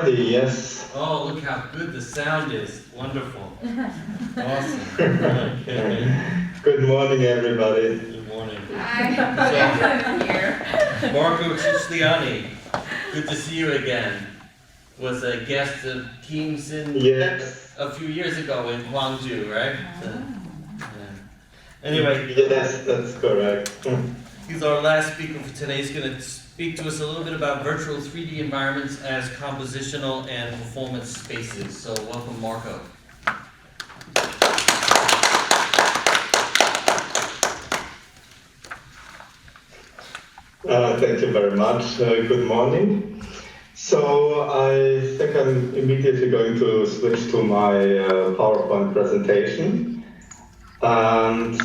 ready, yes. Oh, look how good the sound is. Wonderful. Awesome. Okay. Good morning, everybody. Good morning. Hi. So, Marko Ciciliani, good to see you again. Was a guest of KEAMSAC Yes. a few years ago in Gwangju, right? Anyway. Yes, that's correct. He's our last speaker for today. He's going to speak to us a little bit about virtual 3D environments as compositional and performance spaces. So welcome, Marko. Thank you very much. Good morning. So I think I'm immediately going to switch to my PowerPoint presentation. And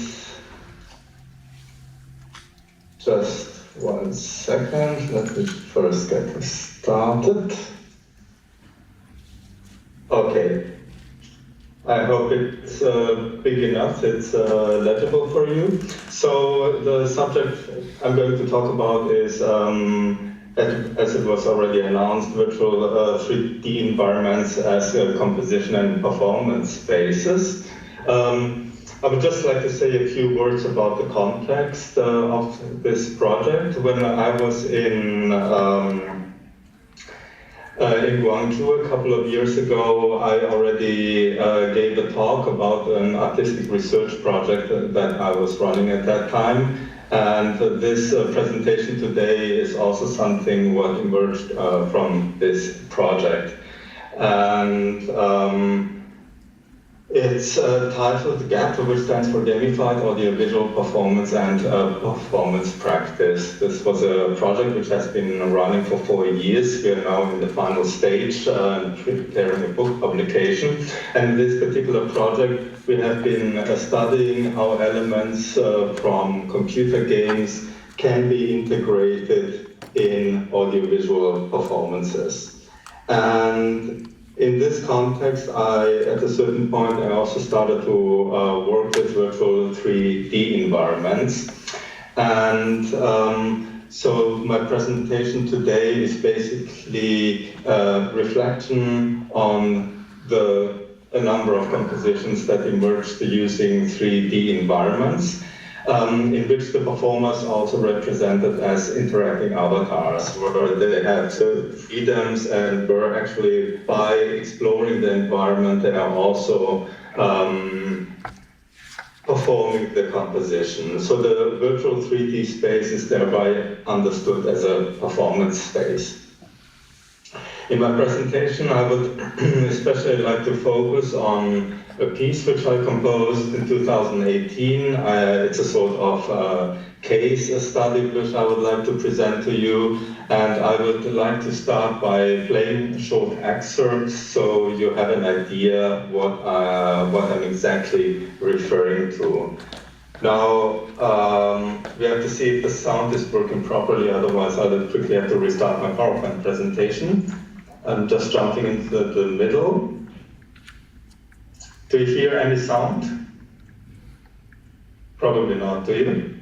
just 1 second, let me first get this started. Okay, I hope it's big enough, it's legible for you. So the subject I'm going to talk about is, as it was already announced, virtual 3D environments as composition and performance spaces. I would just like to say a few words about the context of this project. When I was in Gwangju a couple of years ago, I already gave a talk about an artistic research project that I was running at that time. And this presentation today is also something what emerged from this project. And it's titled GAP, which stands for Gamified Audiovisual Performance and Performance Practice. This was a project which has been running for 4 years. We are now in the final stage, preparing a book publication. And in this particular project, we have been studying how elements from computer games can be integrated in audiovisual performances. And in this context, at a certain point, I also started to work with virtual 3D environments. And so my presentation today is basically a reflection on a number of compositions that emerged using 3D environments, in which the performers also represented as interacting avatars, where they have certain freedoms and were actually, by exploring the environment, they are also performing the composition. So the virtual 3D space is thereby understood as a performance space. In my presentation, I would especially like to focus on a piece which I composed in 2018. It's a sort of case study which I would like to present to you. And I would like to start by playing short excerpts so you have an idea what I'm exactly referring to. Now, we have to see if the sound is working properly, otherwise I'll quickly have to restart my PowerPoint presentation. I'm just jumping into the middle. Do you hear any sound? Probably not, do you?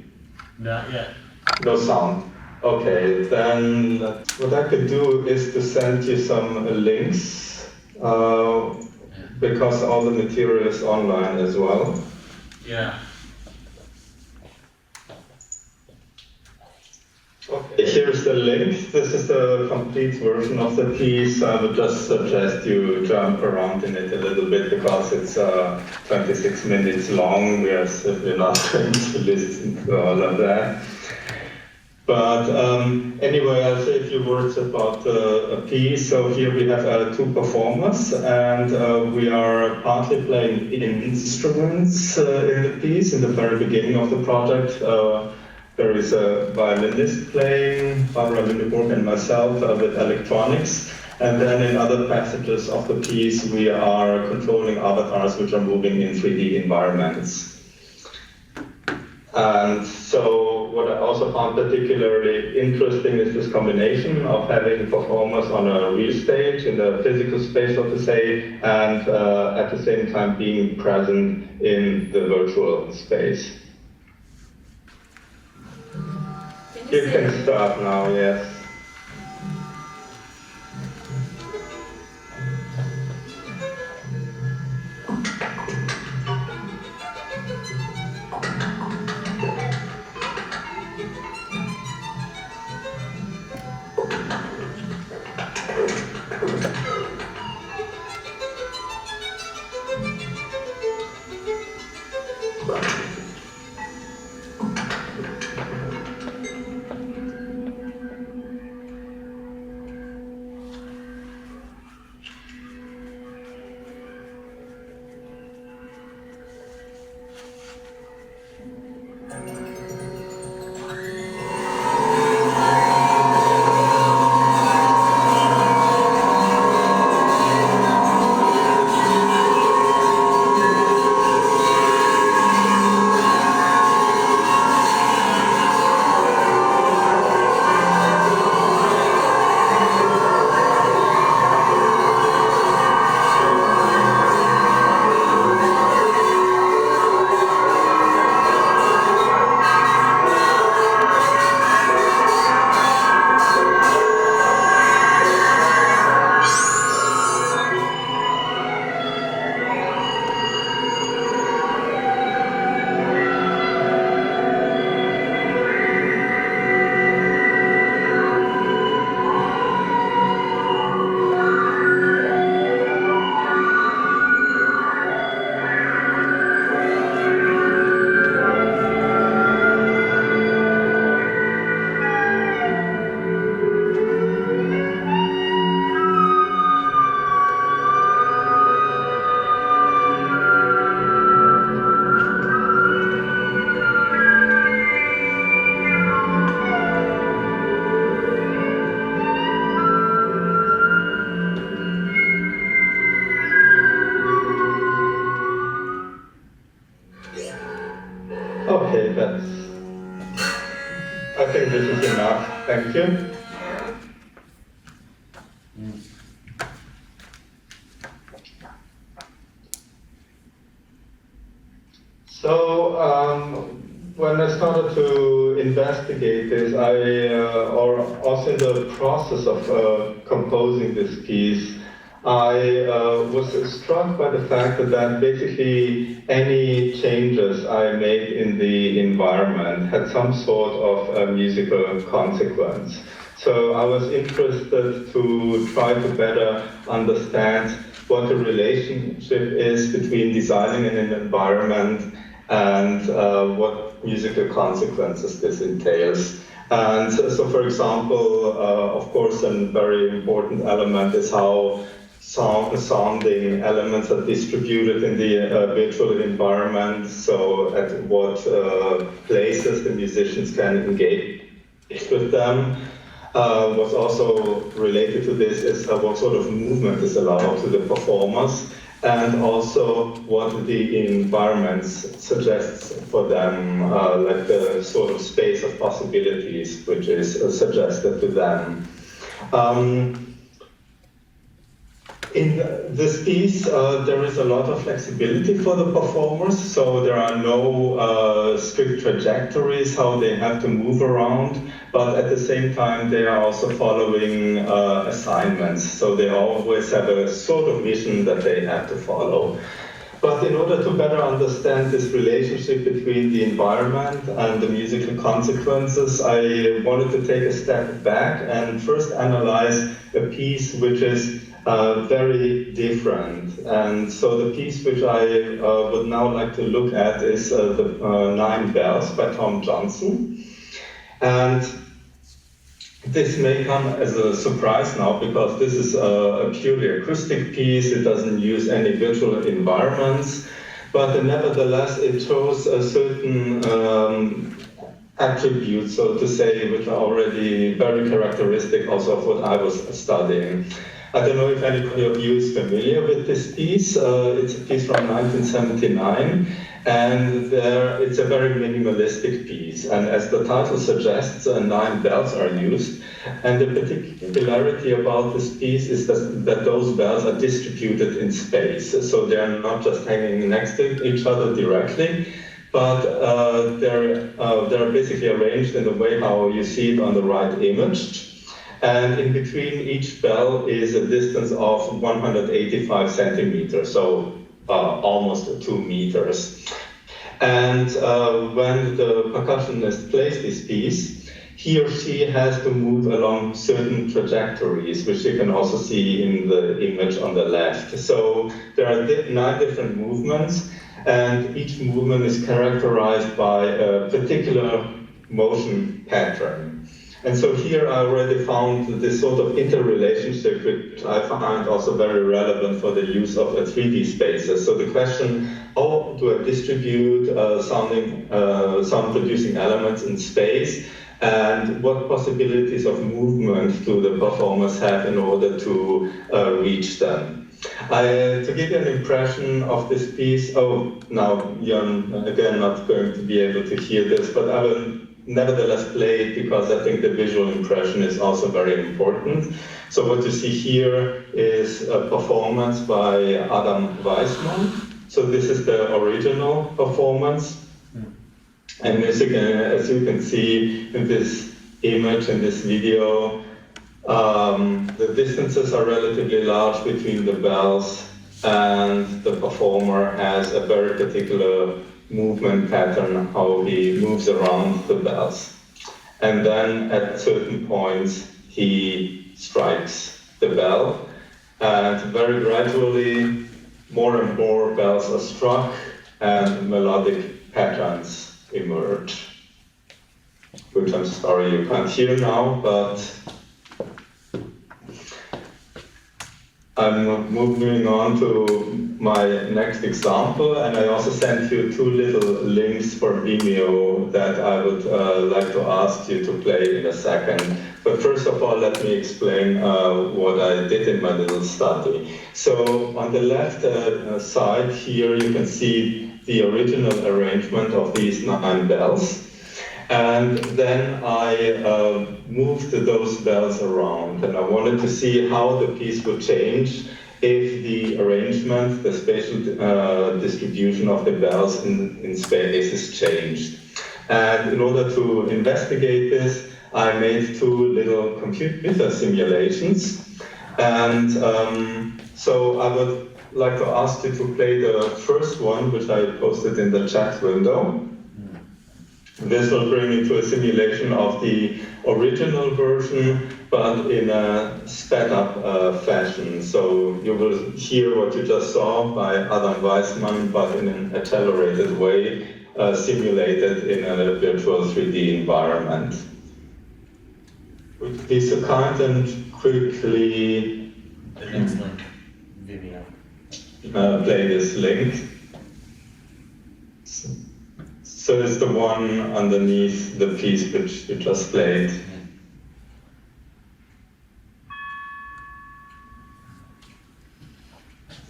Not yet. No sound. Okay, then what I could do is to send you some links, because all the material is online as well. Yeah. Okay, here's the link. This is the complete version of the piece. I would just suggest you jump around in it a little bit because it's 26 minutes long. We are simply not going to listen to all of that. But anyway, I'll say a few words about a piece. So here we have 2 performers, and we are partly playing instruments in the piece. In the very beginning of the project, there is a violinist playing, Barbara Lüneburg and myself with electronics. And then in other passages of the piece, we are controlling avatars which are moving in 3D environments. And so what I also found particularly interesting is this combination of having performers on a real stage, in the physical space, so to say, and at the same time being present in the virtual space. You can start now, yes. I think this is enough. Thank you. So when I started to investigate this, or also in the process of composing this piece, I was struck by the fact that basically any changes I made in the environment had some sort of a musical consequence. So I was interested to try to better understand what the relationship is between designing an environment and what musical consequences this entails. And so, for example, of course, a very important element is how sounding elements are distributed in the virtual environment, so at what places the musicians can engage with them. What's also related to this is what sort of movement is allowed to the performers, and also what the environment suggests for them, like the sort of space of possibilities which is suggested to them. In this piece, there is a lot of flexibility for the performers, so there are no strict trajectories how they have to move around, but at the same time they are also following assignments, so they always have a sort of mission that they have to follow. But in order to better understand this relationship between the environment and the musical consequences, I wanted to take a step back and first analyze a piece which is very different. And so the piece which I would now like to look at is the 9 Bells by Tom Johnson. And this may come as a surprise now, because this is a purely acoustic piece. It doesn't use any virtual environments, but nevertheless it shows a certain attributes, so to say, which are already very characteristic also of what I was studying. I don't know if anybody of you is familiar with this piece. It's a piece from 1979, and it's a very minimalistic piece. And as the title suggests, 9 bells are used. And the particularity about this piece is that those bells are distributed in space. So they're not just hanging next to each other directly, but they're basically arranged in the way how you see it on the right image. And in between each bell is a distance of 185 centimeters, so almost 2 meters. And when the percussionist plays this piece, he or she has to move along certain trajectories, which you can also see in the image on the left. So there are 9 different movements, and each movement is characterized by a particular motion pattern. And so here I already found this sort of interrelationship, which I find also very relevant for the use of 3D spaces. So the question, how do I distribute sound-producing elements in space, and what possibilities of movement do the performers have in order to reach them? To give you an impression of this piece, now you're again not going to be able to hear this, but I will nevertheless play it because I think the visual impression is also very important. So what you see here is a performance by Adam Weissman. So this is the original performance. And as you can see in this image, in this video, the distances are relatively large between the bells, and the performer has a very particular movement pattern, how he moves around the bells. And then at certain points, he strikes the bell, and very gradually, more and more bells are struck, and melodic patterns emerge, which I'm sorry you can't hear now, but I'm moving on to my next example, and I also sent you 2 little links for Vimeo that I would like to ask you to play in a second. But first of all, let me explain what I did in my little study. So on the left side here, you can see the original arrangement of these 9 bells. And then I moved those bells around, and I wanted to see how the piece would change if the arrangement, the spatial distribution of the bells in space is changed. And in order to investigate this, I made two little computer simulations. And so I would like to ask you to play the first one, which I posted in the chat window. This will bring you to a simulation of the original version, but in a sped-up fashion. So you will hear what you just saw by Adam Weissman, but in an accelerated way, simulated in a virtual 3D environment. Would you be so kind and quickly The next link, Vimeo. Play this link? So it's the one underneath the piece which you just played.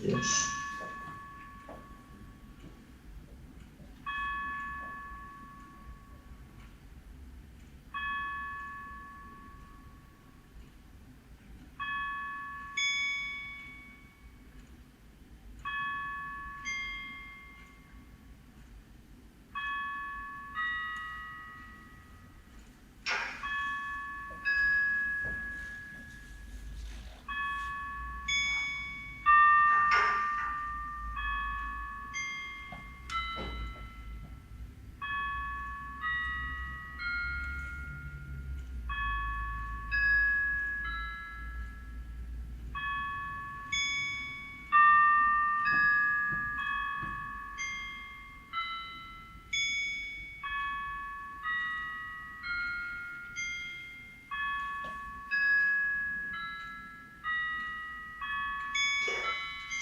Yes.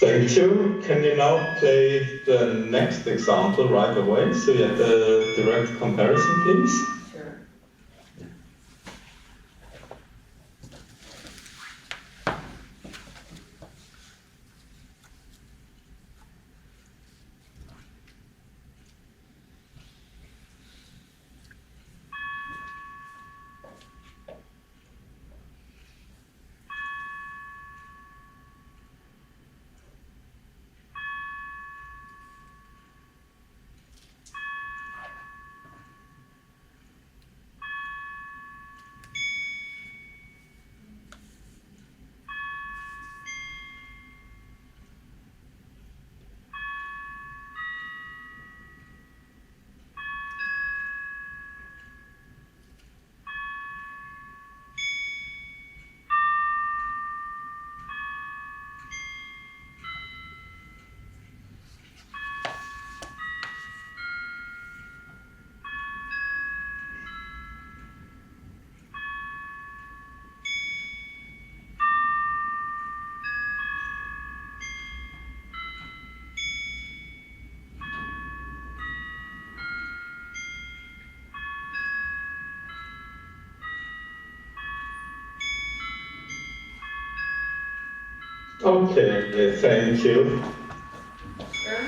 Thank you. Can you now play the next example right away? So you have the direct comparison, please. Sure. Okay, thank you. Sure.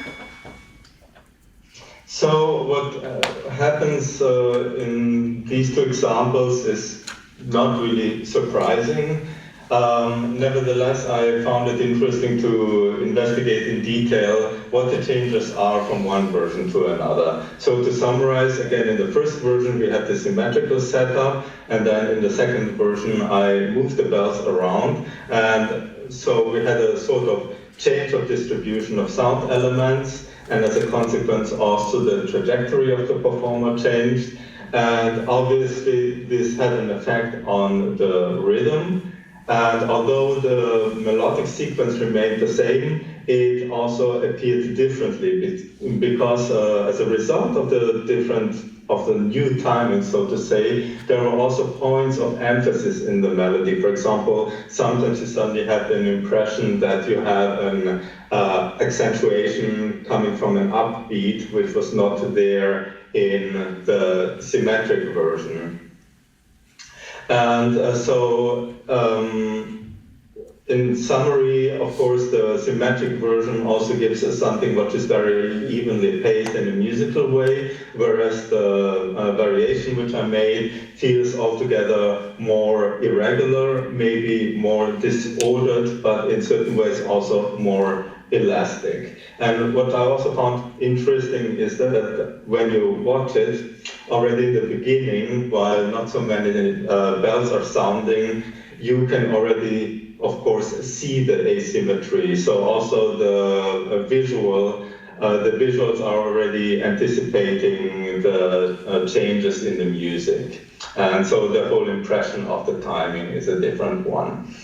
So what happens in these two examples is not really surprising. Nevertheless, I found it interesting to investigate in detail what the changes are from one version to another. So to summarize, again, in the first version we had the symmetrical setup, and then in the second version I moved the bells around, and so we had a sort of change of distribution of sound elements, and as a consequence also the trajectory of the performer changed. And obviously this had an effect on the rhythm. And although the melodic sequence remained the same, it also appeared differently because as a result of the new timing, so to say, there were also points of emphasis in the melody. For example, sometimes you suddenly have an impression that you have an accentuation coming from an upbeat, which was not there in the symmetric version. And in summary, of course, the symmetric version also gives us something which is very evenly paced in a musical way, whereas the variation which I made feels altogether more irregular, maybe more disordered, but in certain ways also more elastic. And what I also found interesting is that when you watch it, already in the beginning, while not so many bells are sounding, you can already, of course, see the asymmetry. So also the visuals are already anticipating the changes in the music. And so the whole impression of the timing is a different one.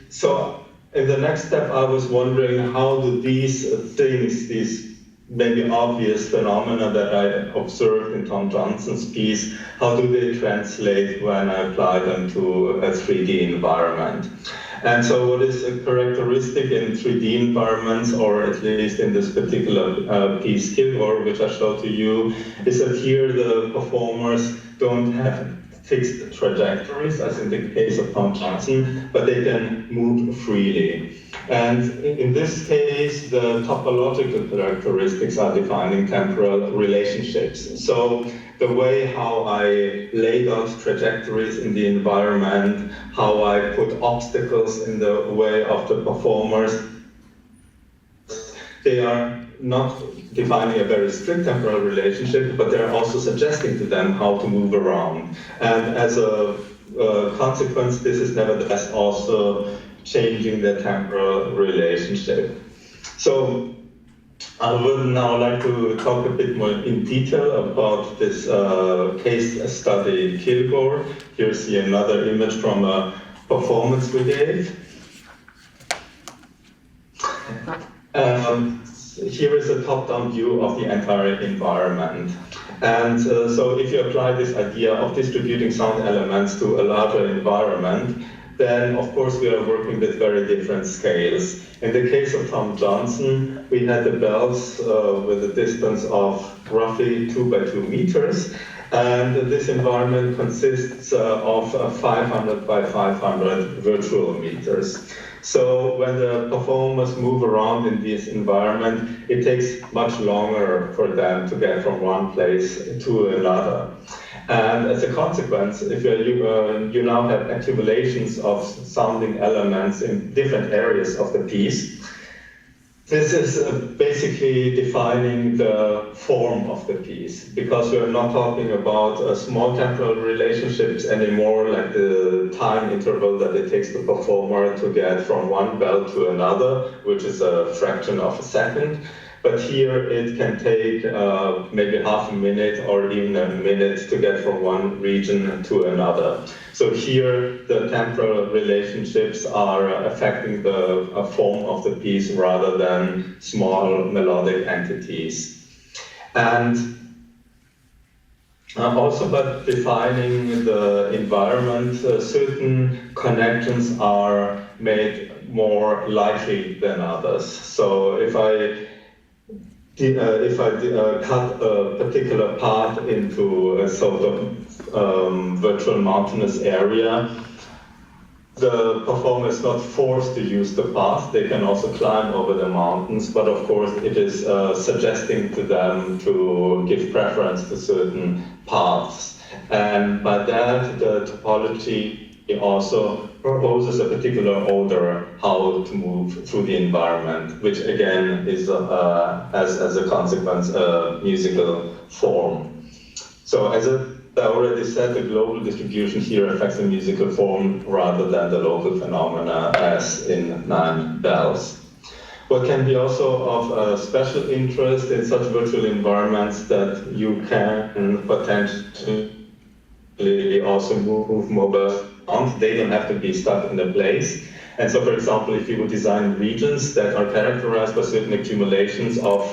So in the next step, I was wondering, how do these things, these maybe obvious phenomena that I observed in Tom Johnson's piece, how do they translate when I apply them to a 3D environment? And so what is a characteristic in 3D environments, or at least in this particular piece, Kilgore, which I showed to you, is that here the performers don't have fixed trajectories, as in the case of Tom Johnson, but they can move freely. And in this case, the topological characteristics are defining temporal relationships. So the way how I laid out trajectories in the environment, how I put obstacles in the way of the performers, they are not defining a very strict temporal relationship, but they're also suggesting to them how to move around. And as a consequence, this is nevertheless also changing the temporal relationship. So I would now like to talk a bit more in detail about this case study Kilgore. Here you see another image from a performance we gave. Here is a top-down view of the entire environment. And so if you apply this idea of distributing sound elements to a larger environment, then of course we are working with very different scales. In the case of Tom Johnson, we had the bells with a distance of roughly 2 by 2 meters. And this environment consists of 500 by 500 virtual meters. So when the performers move around in this environment, it takes much longer for them to get from one place to another. And as a consequence, if you now have accumulations of sounding elements in different areas of the piece, this is basically defining the form of the piece, because we're not talking about small temporal relationships anymore, like the time interval that it takes the performer to get from one bell to another, which is a fraction of a second. But here it can take maybe half a minute or even a minute to get from one region to another. So here the temporal relationships are affecting the form of the piece rather than small melodic entities. And also by defining the environment, certain connections are made more likely than others. So if I cut a particular path into a sort of virtual mountainous area, the performer is not forced to use the path. They can also climb over the mountains, but of course it is suggesting to them to give preference to certain paths. And by that, the topology also proposes a particular order how to move through the environment, which again is as a consequence a musical form. So as I already said, the global distribution here affects the musical form rather than the local phenomena as in 9 bells. What can be also of special interest in such virtual environments that you can potentially also move mobile. They don't have to be stuck in a place. And so, for example, if you would design regions that are characterized by certain accumulations of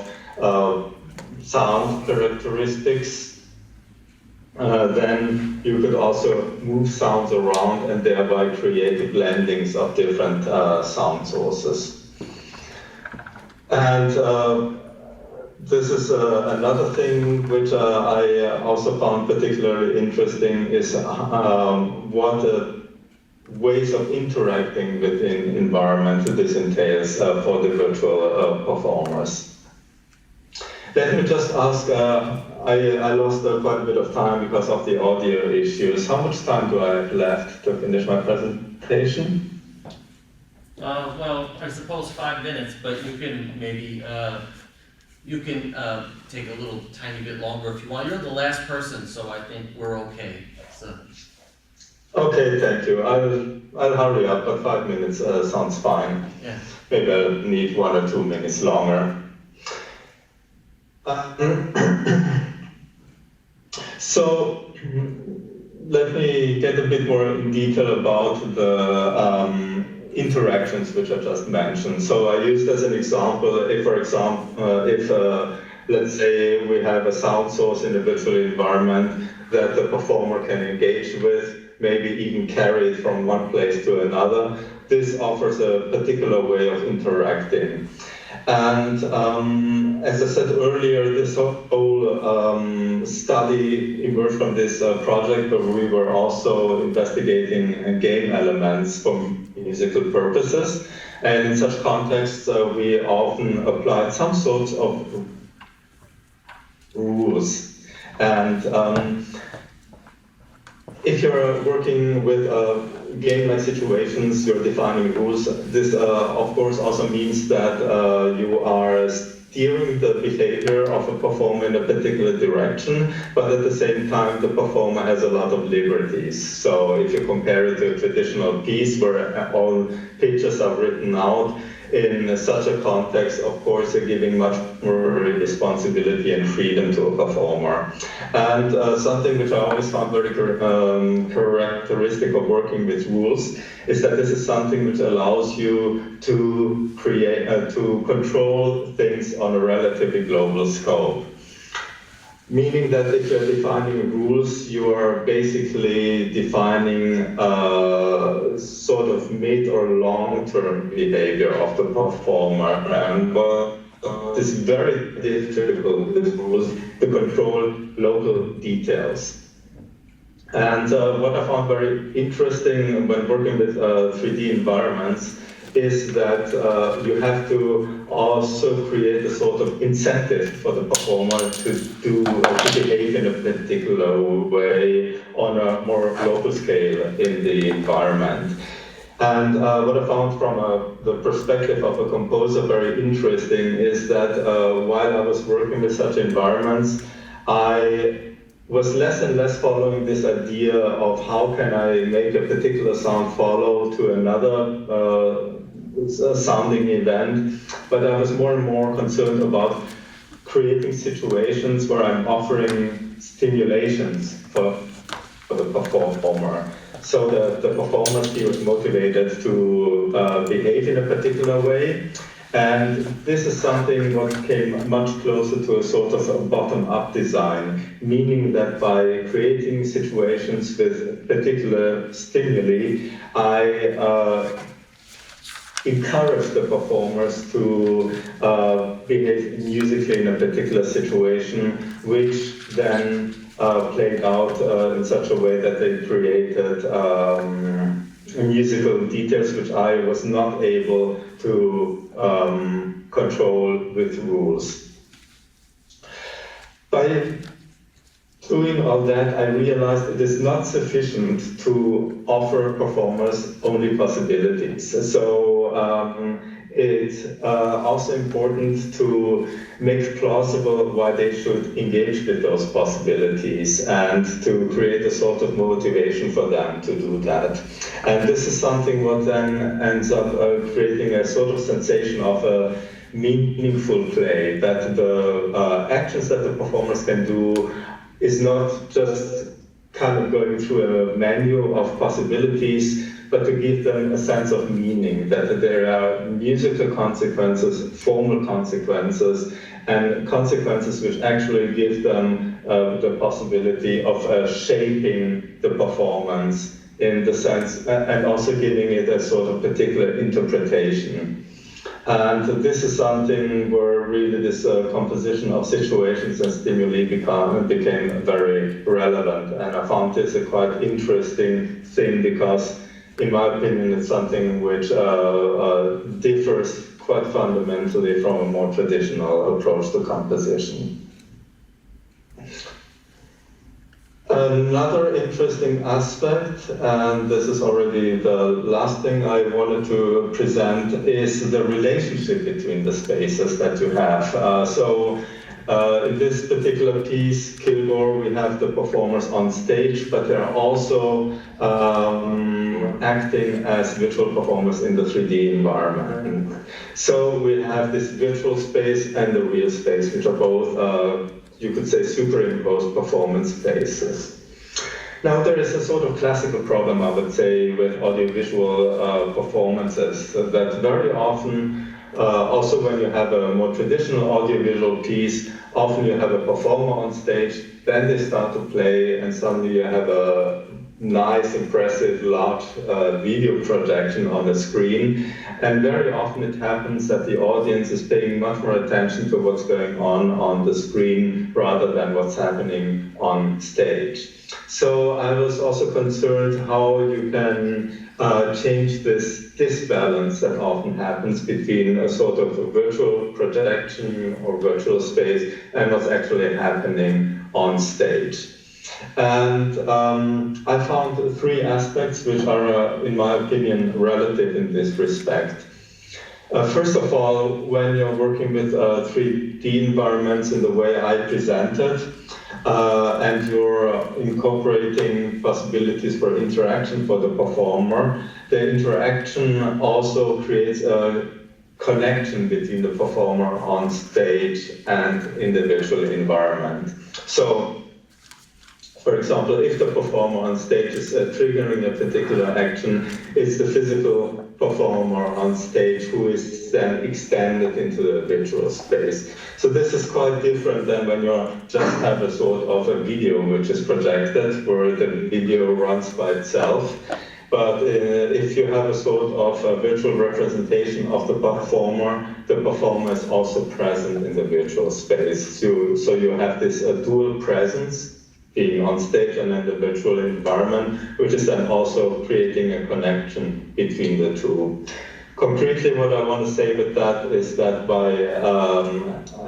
sound characteristics, then you could also move sounds around and thereby create blendings of different sound sources. And this is another thing which I also found particularly interesting is what ways of interacting within environment this entails for the virtual performers. Let me just ask, I lost quite a bit of time because of the audio issues. How much time do I have left to finish my presentation? Well, I suppose 5 minutes, but you can maybe take a little tiny bit longer if you want. You're the last person, so I think we're okay. So. Okay, thank you. I'll hurry up, but 5 minutes sounds fine. Yeah. Maybe I'll need 1 or 2 minutes longer. So let me get a bit more in detail about the interactions which I just mentioned. So I used as an example, if let's say we have a sound source in a virtual environment that the performer can engage with, maybe even carry it from one place to another. This offers a particular way of interacting. And as I said earlier, this whole study emerged from this project where we were also investigating game elements for musical purposes. And in such contexts, we often applied some sorts of rules. And if you're working with game-like situations, you're defining rules. This, of course, also means that you are steering the behavior of a performer in a particular direction, but at the same time, the performer has a lot of liberties. So if you compare it to a traditional piece where all pictures are written out, in such a context, of course, you're giving much more responsibility and freedom to a performer. And something which I always found very characteristic of working with rules is that this is something which allows you to create, to control things on a relatively global scope. Meaning that if you're defining rules, you are basically defining sort of mid or long-term behavior of the performer. And it's very difficult with rules to control local details. And what I found very interesting when working with 3D environments is that you have to also create a sort of incentive for the performer to behave in a particular way on a more local scale in the environment. And what I found from the perspective of a composer very interesting is that while I was working with such environments, I was less and less following this idea of how can I make a particular sound follow to another sounding event, but I was more and more concerned about creating situations where I'm offering stimulations for the performer, so that the performer feels motivated to behave in a particular way. And this is something what came much closer to a sort of a bottom-up design, meaning that by creating situations with particular stimuli, I encourage the performers to behave musically in a particular situation, which then played out in such a way that they created musical details which I was not able to control with rules. By doing all that, I realized it is not sufficient to offer performers only possibilities. So it's also important to make plausible why they should engage with those possibilities and to create a sort of motivation for them to do that. And this is something what then ends up creating a sort of sensation of a meaningful play, that the actions that the performers can do is not just kind of going through a menu of possibilities, but to give them a sense of meaning, that there are musical consequences, formal consequences, and consequences which actually give them the possibility of shaping the performance in the sense, and also giving it a sort of particular interpretation. And this is something where really this composition of situations and stimuli became very relevant. And I found this a quite interesting thing because in my opinion, it's something which differs quite fundamentally from a more traditional approach to composition. Another interesting aspect, and this is already the last thing I wanted to present, is the relationship between the spaces that you have. In this particular piece, Kilgore, we have the performers on stage, but they're also acting as virtual performers in the 3D environment. So we have this virtual space and the real space, which are both you could say superimposed performance spaces. Now there is a sort of classical problem, I would say, with audiovisual performances, that very often, also when you have a more traditional audiovisual piece, often you have a performer on stage, then they start to play, and suddenly you have a nice, impressive, large video projection on the screen. And very often it happens that the audience is paying much more attention to what's going on the screen rather than what's happening on stage. So I was also concerned how you can change this disbalance that often happens between a sort of a virtual projection or virtual space and what's actually happening on stage. And I found three aspects which are, in my opinion, relative in this respect. First of all, when you're working with 3D environments in the way I presented, and you're incorporating possibilities for interaction for the performer, the interaction also creates a connection between the performer on stage and in the virtual environment. So, for example, if the performer on stage is triggering a particular action, it's the physical performer on stage who is then extended into the virtual space. So this is quite different than when you just have a sort of a video which is projected, where the video runs by itself. But if you have a sort of a virtual representation of the performer is also present in the virtual space. So you have this dual presence, being on stage and in the virtual environment, which is then also creating a connection between the two. Concretely, what I want to say with that is that by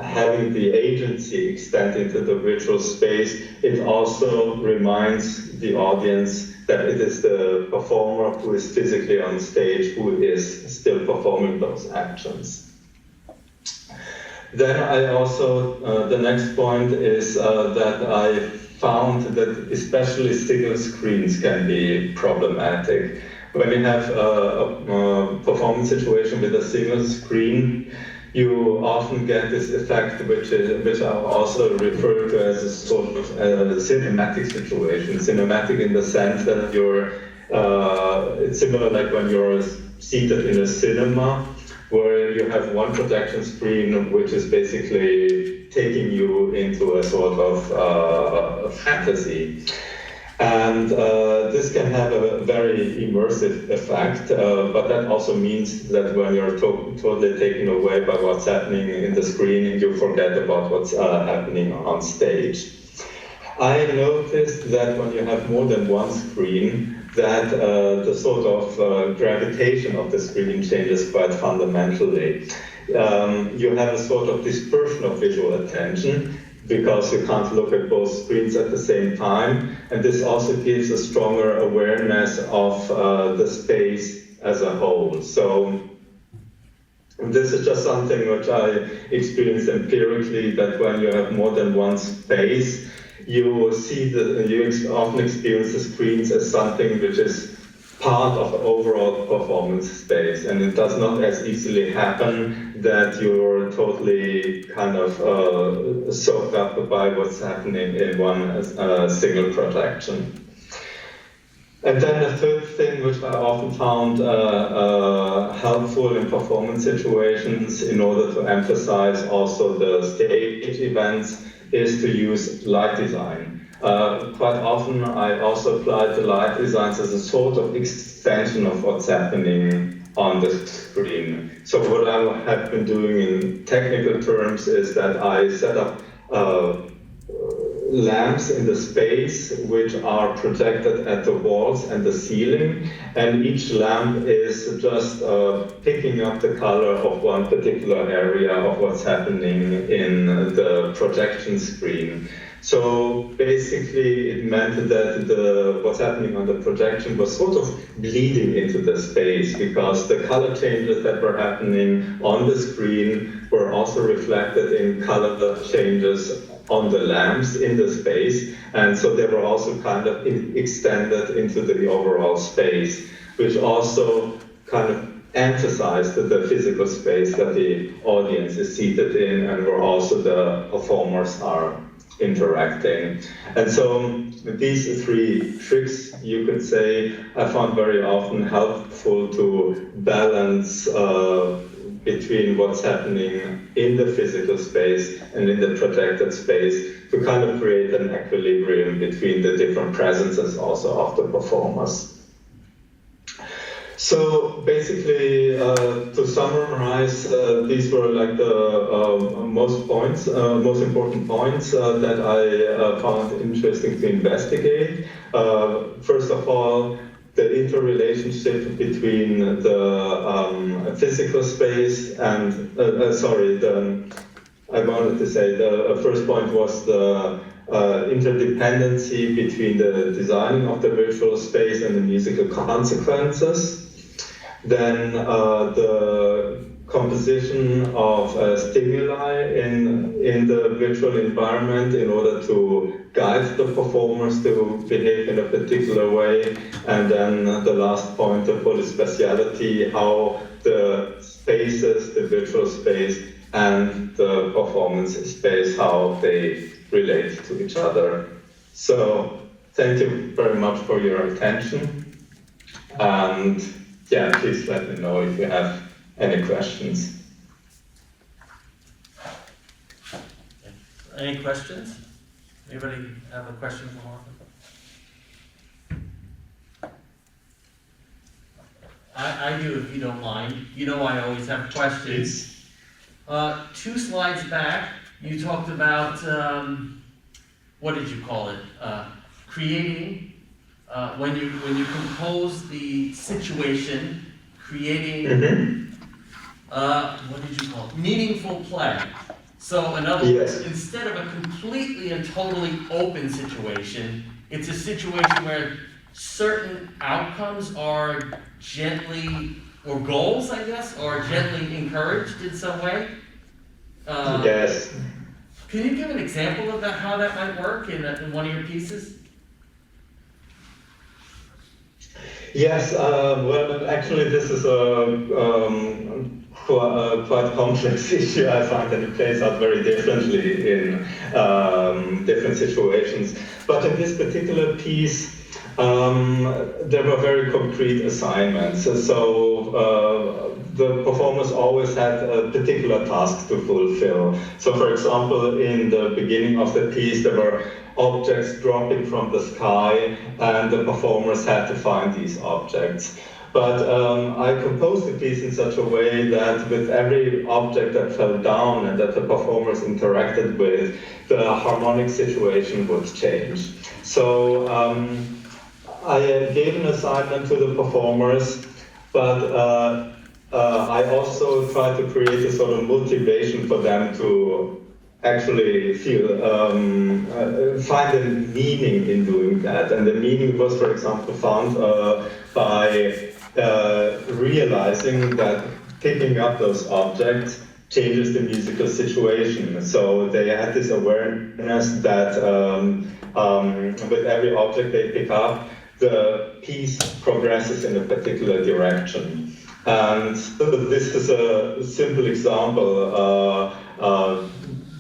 having the agency extend into the virtual space, it also reminds the audience that it is the performer who is physically on stage who is still performing those actions. Then I also, the next point is that I found that especially single screens can be problematic. When you have a performance situation with a single screen, you often get this effect which I also refer to as a sort of cinematic situation. Cinematic in the sense that it's similar like when you're seated in a cinema, where you have one projection screen which is basically taking you into a sort of fantasy. And this can have a very immersive effect, but that also means that when you're totally taken away by what's happening in the screen, you forget about what's happening on stage. I noticed that when you have more than one screen, that the sort of gravitation of the screen changes quite fundamentally. You have a sort of dispersion of visual attention because you can't look at both screens at the same time, and this also gives a stronger awareness of the space as a whole. So this is just something which I experienced empirically, that when you have more than one space, you often experience the screens as something which is part of the overall performance space, and it does not as easily happen that you're totally kind of soaked up by what's happening in one single projection. And then the third thing which I often found helpful in performance situations in order to emphasize also the stage events is to use light design. Quite often I also apply the light designs as a sort of extension of what's happening on the screen. So what I have been doing in technical terms is that I set up lamps in the space which are projected at the walls and the ceiling, and each lamp is just picking up the color of one particular area of what's happening in the projection screen. So basically it meant that what's happening on the projection was sort of bleeding into the space, because the color changes that were happening on the screen were also reflected in color changes on the lamps in the space, and so they were also kind of extended into the overall space, which also kind of emphasized the physical space that the audience is seated in and where also the performers are interacting. And so these three tricks, you could say, I found very often helpful to balance between what's happening in the physical space and in the projected space, to kind of create an equilibrium between the different presences also of the performers. So basically, to summarize, these were like the most important points that I found interesting to investigate. First of all, the interrelationship between the physical space and, I wanted to say the first point was the interdependency between the designing of the virtual space and the musical consequences. Then the composition of stimuli in the virtual environment in order to guide the performers to behave in a particular way. And then the last point, the polyspatiality, how the spaces, the virtual space and the performance space, how they relate to each other. So thank you very much for your attention. And yeah, please let me know if you have any questions. Any questions? Anybody have a question for Marko? I do, if you don't mind. You know I always have questions. 2 slides back, you talked about, what did you call it? Creating, when you compose the situation, creating, what did you call it? Meaningful play. So in other words, instead of a completely and totally open situation, it's a situation where certain outcomes are gently, or goals, I guess, are gently encouraged in some way. Yes. Can you give an example of that, how that might work in one of your pieces? Yes, well, actually this is a quite complex issue, I find, and it plays out very differently in different situations. But in this particular piece, there were very concrete assignments. So the performers always had a particular task to fulfill. So for example, in the beginning of the piece, there were objects dropping from the sky, and the performers had to find these objects. But I composed the piece in such a way that with every object that fell down and that the performers interacted with, the harmonic situation would change. So I gave an assignment to the performers, but I also tried to create a sort of motivation for them to actually feel, find a meaning in doing that. And the meaning was, for example, found by realizing that picking up those objects changes the musical situation. So they had this awareness that with every object they pick up, the piece progresses in a particular direction. And so this is a simple example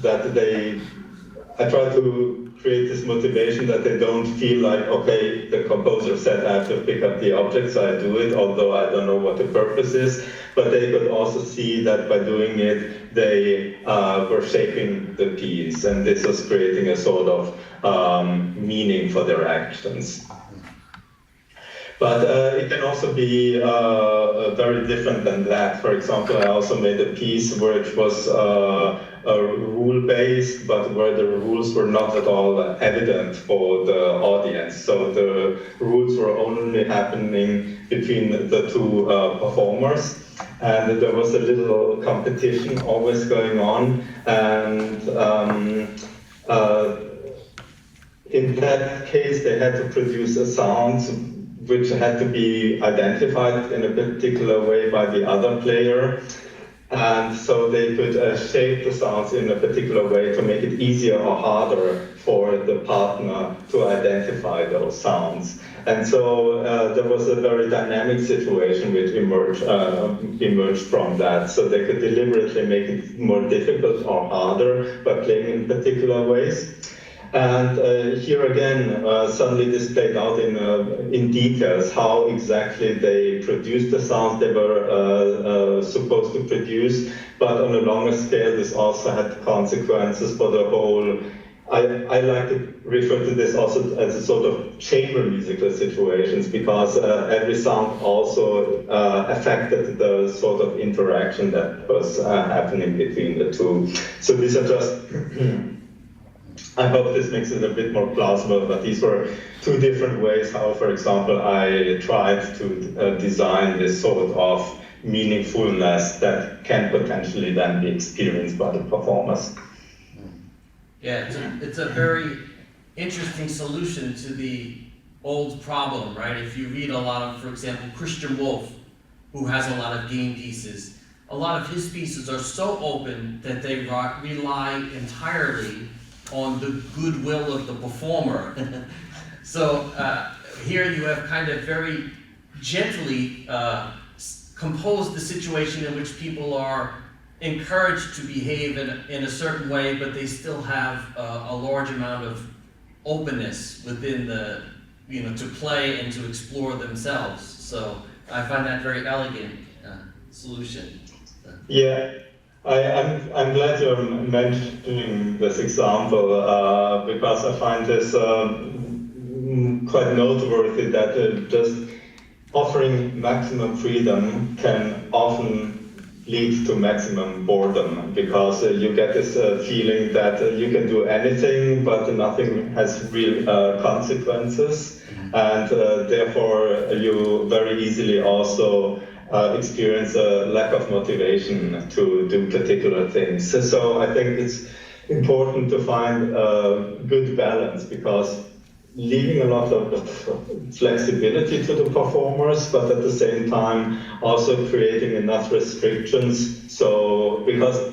that I try to create this motivation that they don't feel like, okay, the composer said I have to pick up the object, so I do it, although I don't know what the purpose is. But they could also see that by doing it, they were shaping the piece, and this was creating a sort of meaning for their actions. But it can also be very different than that. For example, I also made a piece which was rule-based, but where the rules were not at all evident for the audience. So the rules were only happening between the two performers. And there was a little competition always going on. And in that case, they had to produce a sound which had to be identified in a particular way by the other player. And so they could shape the sounds in a particular way to make it easier or harder for the partner to identify those sounds. And so there was a very dynamic situation which emerged from that. So they could deliberately make it more difficult or harder by playing in particular ways. And here again, suddenly this played out in details, how exactly they produced the sounds they were supposed to produce. But on a longer scale, this also had consequences for the whole. I like to refer to this also as a sort of chamber musical situations, because every sound also affected the sort of interaction that was happening between the two. So these are just. I hope this makes it a bit more plausible, but these were two different ways how, for example, I tried to design this sort of meaningfulness that can potentially then be experienced by the performers. Yeah, it's a very interesting solution to the old problem, right? If you read a lot of, for example, Christian Wolff, who has a lot of game pieces, a lot of his pieces are so open that they rely entirely on the goodwill of the performer. So here you have kind of very gently composed the situation in which people are encouraged to behave in a certain way, but they still have a large amount of openness within the, to play and to explore themselves. So I find that very elegant solution. Yeah. I'm glad you're mentioning this example because I find this quite noteworthy that just offering maximum freedom can often lead to maximum boredom, because you get this feeling that you can do anything but nothing has real consequences, and therefore you very easily also experience a lack of motivation to do particular things. So I think it's important to find a good balance, because leaving a lot of flexibility to the performers, but at the same time also creating enough restrictions. So, because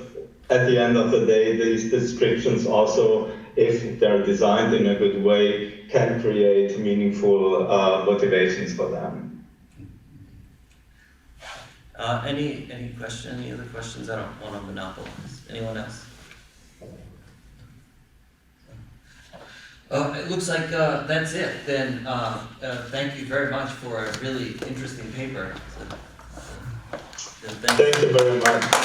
at the end of the day, these restrictions also, if they're designed in a good way, can create meaningful motivations for them. Any other questions? I don't want to monopolize. Anyone else? It looks like that's it. Then thank you very much for a really interesting paper. Thank you very much.